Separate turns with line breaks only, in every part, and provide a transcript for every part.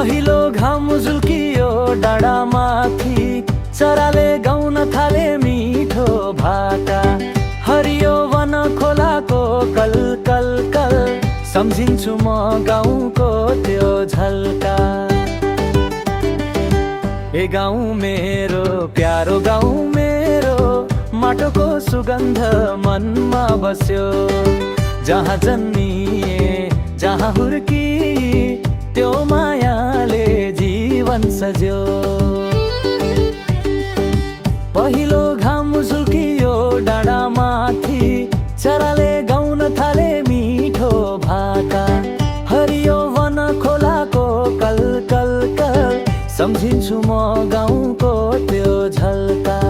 पहिलो घाम झुल्कियो डाँडामाथि, चराले गाउन थाले मिठो भाका। हरियो वन खोलाको कल कल कल, सम्झिन्छु म गाउँको त्यो झल्का। ए गाउँ मेरो, प्यारो गाउँ मेरो, माटोको सुगन्ध मनमा बस्यो। जहाँ जन्मिए, जहाँ हुर्किए, त्यो मायाले जीवन सज्यो। पहिलो घाम झुल्कियो डाँडामाथि, चराले गाउन थाले मिठो भाका। हरियो वन खोलाको कल कल कल, सम्झिन्छु म गाउँको त्यो झल्का।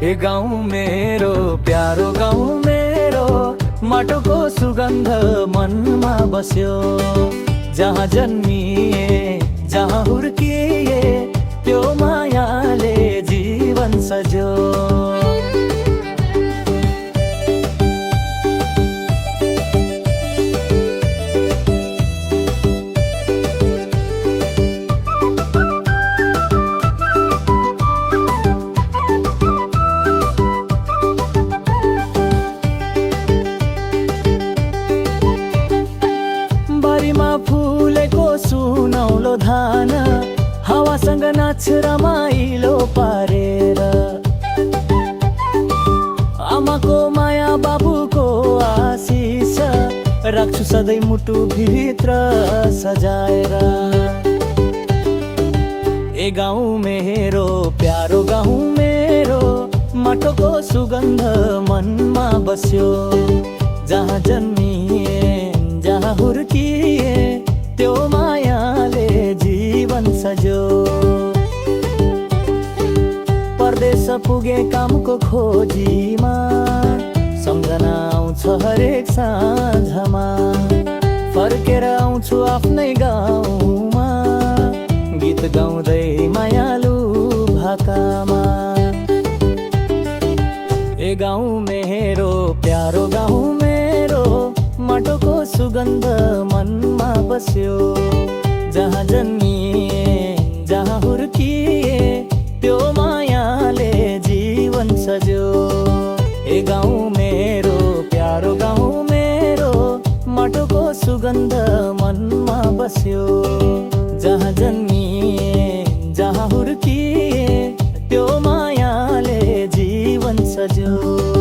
ए गाउँ मेरो, प्यारो गाउँ मेरो, माटोको सुगन्ध मनमा बस्यो। जहाँ जन्मिए, जहाँ हुर्किए, त्यो मायाले जीवन सज्यो। बारीमा फुलेको सुनौलो धान, हावासँग नाच रमाइलो पारेर। आमाको माया, बाबुको आशिष, राख्छु सधैँ मुटु भित्र सजाएर। ए गाउँ मेरो, प्यारो गाउँ मेरो, माटोको सुगन्ध मनमा बस्यो। जहाँ जन्मिए, जहाँ हुर्किए, त्यो मायाले जीवन सज्यो। परदेश पुगे कामको खोजीमा, सम्झना आउँछ हरेक साँझमा। फर्केर आउँछु आफ्नै गाउँमा, गीत गाउँदै मायालु भाकामा। ए गाउँ मेरो, प्यारो गाउँ मेरो, माटोको सुगन्ध मनमा बस्यो। जहाँ जन्मिए, जहाँ हुर्किए, त्यो मायाले जीवन सज्यो। ए गाउँ मेरो, प्यारो गाउँ मेरो, माटोको सुगन्ध मनमा बस्यो। जहाँ जन्मिए, जहाँ हुर्किए, त्यो मायाले जीवन सज्यो।